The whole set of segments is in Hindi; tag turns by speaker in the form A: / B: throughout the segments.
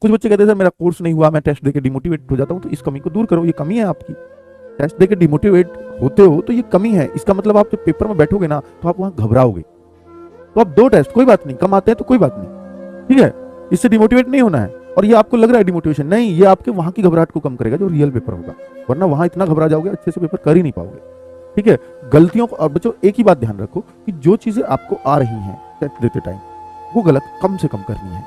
A: कुछ बच्चे कहते हैं सर मेरा कोर्स नहीं हुआ, मैं टेस्ट देके डिमोटिवेट हो जाता हूँ। तो इस कमी को दूर करो, ये कमी है आपकी। टेस्ट देके डिमोटिवेट होते हो तो ये कमी है। इसका मतलब आप जब पेपर में बैठोगे ना तो आप वहां घबराओगे। तो आप दो टेस्ट कोई बात नहीं, कम आते हैं तो कोई बात नहीं, ठीक है, इससे डिमोटिवेट नहीं होना है। और ये आपको लग रहा है डिमोटिवेशन, नहीं, ये आपके वहां की घबराहट को कम करेगा जो रियल पेपर होगा, वरना वहां इतना घबरा जाओगे अच्छे से पेपर कर ही नहीं पाओगे, ठीक है। गलतियों को, और बच्चों एक ही बात ध्यान रखो कि जो चीजें आपको आ रही हैं टेस्ट देते टाइम वो गलत कम से कम करनी है।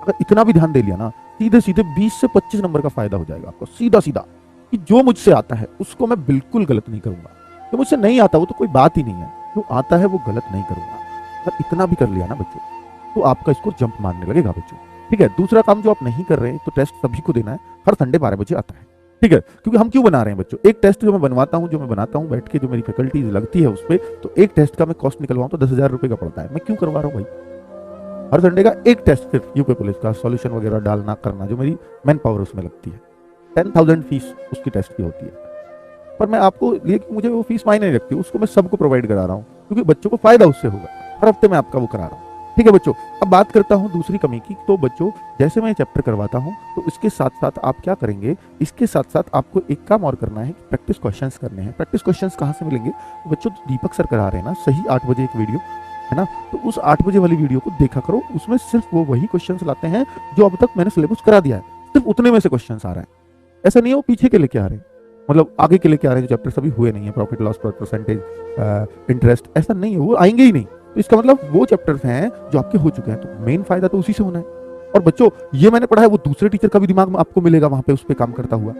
A: अगर इतना भी ध्यान दे लिया ना, सीधे सीधे 20 से 25 नंबर का फायदा हो जाएगा आपको, सीधा सीधा, कि जो मुझसे आता है उसको मैं बिल्कुल गलत नहीं करूंगा, जो मुझसे नहीं आता वो तो कोई बात ही नहीं है, जो आता है वो गलत नहीं करूंगा। अगर इतना भी कर लिया ना बच्चों तो आपका स्कोर जंप मारने लगेगा बच्चों, ठीक है। दूसरा काम जो आप नहीं कर रहे हैं, तो टेस्ट सभी को देना है, हर संडे 12 बजे आता है, ठीक है। क्योंकि हम क्यों बना रहे हैं बच्चों, एक टेस्ट जो मैं बनवाता हूँ, जो मैं बनाता हूँ बैठ के, जो मेरी फैकल्टीज लगती है उस पर, तो एक टेस्ट का मैं कॉस्ट निकलवाऊँ तो 10,000 रुपये का पड़ता है। मैं क्यों करवा रहा हूँ भाई, हर संडे का एक टेस्ट सिर्फ यूपी पुलिस का सॉल्यूशन वगैरह डालना करना, जो मेरी मैन पावर उसमें लगती है, 10,000 फीस उसकी टेस्ट की होती है। पर मैं आपको ये कि मुझे वो फीस मायने नहीं रखती, उसको मैं सबको प्रोवाइड करा रहा हूँ क्योंकि बच्चों को फायदा उससे होगा। हर हफ्ते मैं आपका वो करा रहा हूँ, ठीक है बच्चों। अब बात करता हूँ दूसरी कमी की। तो बच्चों जैसे मैं चैप्टर करवाता हूँ तो इसके साथ साथ आप क्या करेंगे, इसके साथ साथ आपको एक काम और करना है कि प्रैक्टिस क्वेश्चंस करने हैं। प्रैक्टिस क्वेश्चंस कहाँ से मिलेंगे तो बच्चों, दीपक सर करा रहे हैं ना सही 8 बजे एक वीडियो, है ना, तो उस 8 बजे वाली वीडियो को देखा करो, उसमें सिर्फ वो वही क्वेश्चंस लाते हैं जो अब तक मैंने सिलेबस करा दिया है, सिर्फ उतने में से क्वेश्चंस आ रहे हैं। ऐसा नहीं है वो पीछे के लेके आ रहे हैं, मतलब आगे के लेके आ रहे हैं जो चैप्टर्स अभी हुए नहीं है, प्रॉफिट लॉस परसेंटेज, इंटरेस्ट, ऐसा नहीं है, वो आएंगे ही नहीं। तो इसका मतलब वो चैप्टर्स हैं जो आपके हो चुके हैं, तो मेन फायदा तो उसी से होना है। और बच्चों ये मैंने पढ़ा है वो दूसरे टीचर का भी दिमाग में आपको मिलेगा वहां पे उस पर काम करता हुआ,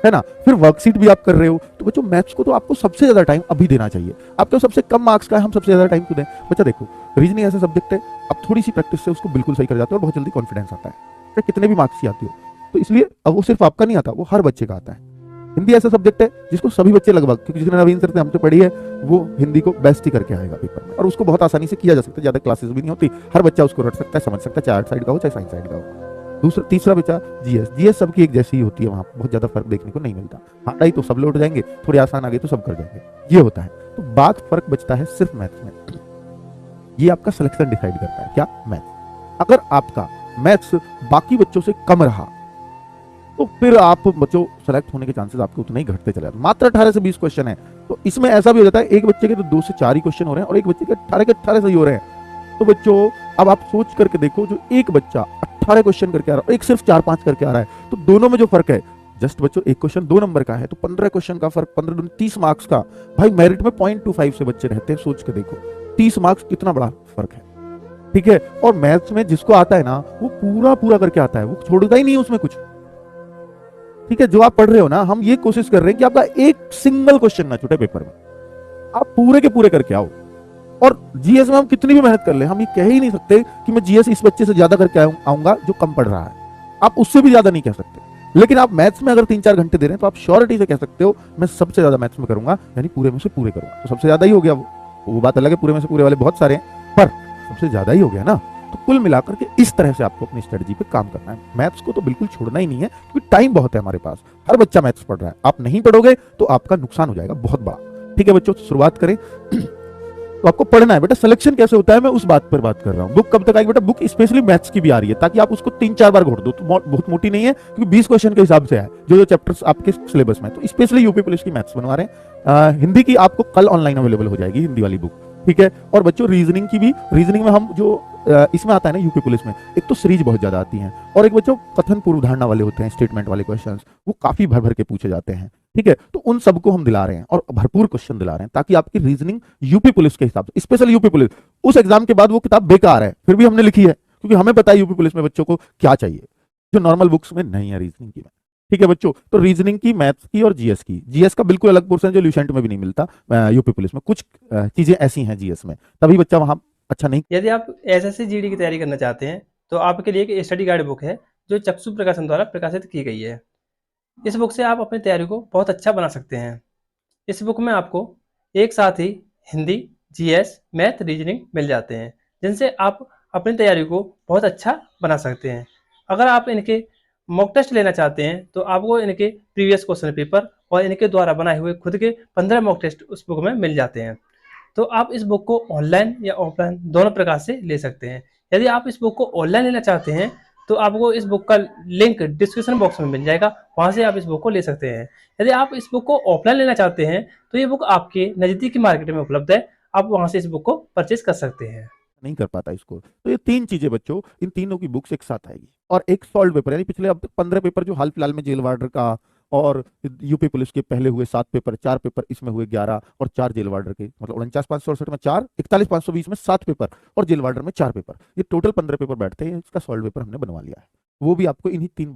A: है ना। फिर वर्कशीट भी आप कर रहे हो, तो बच्चों मैथ्स को तो आपको सबसे ज्यादा टाइम अभी देना चाहिए। आपको सबसे कम मार्क्स का है, हम सबसे ज्यादा टाइम क्यों दें बच्चा। देखो रीजनिंग ऐसा सब्जेक्ट है, आप थोड़ी सी प्रैक्टिस से उसको बिल्कुल सही कर जाते हो और बहुत जल्दी कॉन्फिडेंस आता है, चाहे कितने भी मार्क्स की आती हो। तो इसलिए अब वो सिर्फ आपका नहीं आता, वो हर बच्चे का आता है। हिंदी ऐसा सब्जेक्ट है जिसको सभी बच्चे लगभग, क्योंकि जिसने नवीन सर से हमसे पढ़ी है वो हिंदी को बेस्ट ही करके आएगा पेपर में, और उसको बहुत आसानी से किया जा सकता है, ज्यादा क्लासेस भी नहीं होती, हर बच्चा उसको रट सकता है, समझ सकता है, चाहे आर्ट साइड का हो चाहे साइंस साइड का हो। दूसरा तीसरा बच्चा जीएस, जीएस सबकी एक जैसी ही होती है, वहां बहुत ज्यादा फर्क देखने को नहीं मिलता। हार्ड आई तो सब लौट जाएंगे, थोड़ी आसान आ गई तो सब कर जाएंगे, ये होता है। तो बात फर्क बचता है सिर्फ मैथ्स में, ये आपका सिलेक्शन डिसाइड करता है, क्या मैथ्स। अगर आपका मैथ्स बाकी बच्चों से कम रहा तो फिर आप बच्चों सेलेक्ट होने के चांसेस आपके उतने ही घटते चले जाते। मात्र 18 से 20 क्वेश्चन है, तो इसमें ऐसा भी हो जाता है एक बच्चे के तो 2 से 4 ही क्वेश्चन हो रहे हैं और एक बच्चे के 18 के 18 सही हो रहे हैं। तो बच्चों अब आप सोच करके देखो, जो एक बच्चा 18 क्वेश्चन करके आ रहा है, एक सिर्फ 4-5 करके आ रहा है, तो दोनों में जो फर्क है, जस्ट बच्चों एक क्वेश्चन 2 नंबर का है तो 15 क्वेश्चन का फर्क, 15 30 मार्क्स का। भाई मेरिट में 0.25 से बच्चे रहते हैं, सोच के देखो 30 मार्क्स कितना बड़ा फर्क है, ठीक है। और मैथ्स में जिसको आता है ना वो पूरा पूरा करके आता है, वो छोड़ता ही नहीं है उसमें कुछ, ठीक है। जो आप पढ़ रहे हो ना, हम ये कोशिश कर रहे हैं कि आपका एक सिंगल क्वेश्चन ना छूटे पेपर में, आप पूरे के पूरे करके आओ। और जीएस में हम कितनी भी मेहनत कर ले, हम ये कह ही नहीं सकते कि मैं जीएस इस बच्चे से ज्यादा करके आऊंगा जो कम पढ़ रहा है, आप उससे भी ज्यादा नहीं कह सकते। लेकिन आप मैथ्स में अगर 3-4 घंटे दे रहे हैं तो आप श्योरिटी से कह सकते हो मैं सबसे ज्यादा मैथ्स में करूंगा, यानी पूरे में से पूरे करूंगा, तो सबसे ज्यादा ही हो गया। वो बात अलग है, पूरे में से पूरे वाले बहुत सारे हैं, पर सबसे ज्यादा ही हो गया ना। तो कुल मिलाकर के इस तरह से आपको अपनी स्ट्रेटजी पे काम करना है। मैथ्स को तो बिल्कुल छोड़ना ही नहीं है, क्योंकि टाइम बहुत है हमारे पास, हर बच्चा मैथ्स पढ़ रहा है, आप नहीं पढ़ोगे तो आपका नुकसान हो जाएगा बहुत बड़ा, ठीक है बच्चों। तो शुरुआत करें। तो आपको पढ़ना है बेटा, सिलेक्शन कैसे होता है मैं उस बात पर बात कर रहा हूँ। बुक कब तक आएगी बेटा, बुक स्पेशली मैथ्स की भी आ रही है, ताकि आप उसको 3-4 बार घोट दो, तो बहुत मोटी नहीं है, क्योंकि 20 क्वेश्चन के हिसाब से है जो चैप्टर्स आपके सिलेबस में। तो स्पेशली यूपी पुलिस की मैथ्स बनवा रहे हैं। हिंदी की आपको कल ऑनलाइन अवेलेबल हो जाएगी, हिंदी वाली बुक, ठीक है। और बच्चों रीजनिंग की भी, रीजनिंग में हम जो इसमें आता है ना यूपी पुलिस में, एक तो सीरीज बहुत ज्यादा आती हैं, और एक बच्चों कथन पूर्व धारणा वाले होते हैं, स्टेटमेंट वाले क्वेश्चंस, वो काफी भर भर के पूछे जाते हैं, ठीक है। तो उन सबको हम दिला रहे हैं और भरपूर क्वेश्चन दिला रहे हैं, ताकि आपकी रीजनिंग यूपी पुलिस के हिसाब से, स्पेशल यूपी पुलिस, उस एग्जाम के बाद वो किताब बेकार है फिर भी हमने लिखी है, क्योंकि हमें पता है यूपी पुलिस में बच्चों को क्या चाहिए, जो नॉर्मल बुक्स में नहीं है रीजनिंग की, ठीक है बच्चों। तो रीजनिंग की, मैथ्स की और जीएस की, जीएस का बिल्कुल अलग पोर्शन जो ल्यूसेंट में भी नहीं मिलता, यूपी पुलिस में कुछ चीजें ऐसी हैं जीएस में, तभी बच्चा वहां अच्छा नहीं।
B: यदि आप एसएससी जीडी की तैयारी करना चाहते हैं तो आपके लिए एक स्टडी गाइड बुक है जो चक्षु प्रकाशन द्वारा प्रकाशित की गई है। इस बुक से आप अपनी तैयारी को बहुत अच्छा बना सकते हैं। इस बुक में आपको एक साथ ही हिंदी, जीएस, मैथ, रीजनिंग मिल जाते हैं, जिनसे आप अपनी तैयारी को बहुत अच्छा बना सकते हैं। अगर आप इनके मॉक टेस्ट लेना चाहते हैं तो आपको इनके प्रीवियस क्वेश्चन पेपर और इनके द्वारा बनाए हुए खुद के 15 मॉक टेस्ट उस बुक में मिल जाते हैं। तो आप इस बुक को ऑनलाइन या ऑफलाइन दोनों प्रकार से ले सकते हैं। यदि आप इस बुक को ऑनलाइन लेना चाहते हैं तो आपको इस बुक का लिंक डिस्क्रिप्शन बॉक्स में मिल जाएगा, वहाँ से आप इस बुक को ले सकते हैं। यदि आप इस बुक को ऑफलाइन लेना चाहते हैं तो ये बुक आपके नज़दीकी मार्केट में उपलब्ध है, आप वहाँ से इस बुक को परचेज कर सकते हैं।
A: नहीं कर पाता इसको, तो ये 3 चीजें बच्चों, इन तीनों की बुक्स एक साथ आएगी। और एक सॉल्व पेपर, यानी पिछले अब तक 15 पेपर जो हाल फिलहाल में जेल वार्डर का और यूपी पुलिस के पहले हुए 7 पेपर, 4 पेपर इसमें हुए 11 और 4 जेल वार्डर के, मतलब 49,568 में 4, 41,520 में 7 पेपर और जेल वार्डर में 4 पेपर, ये टोटल 15 पेपर बैठते हैं। इसका सॉल्व पेपर हमने बनवा लिया है, वो भी आपको इन्हीं 3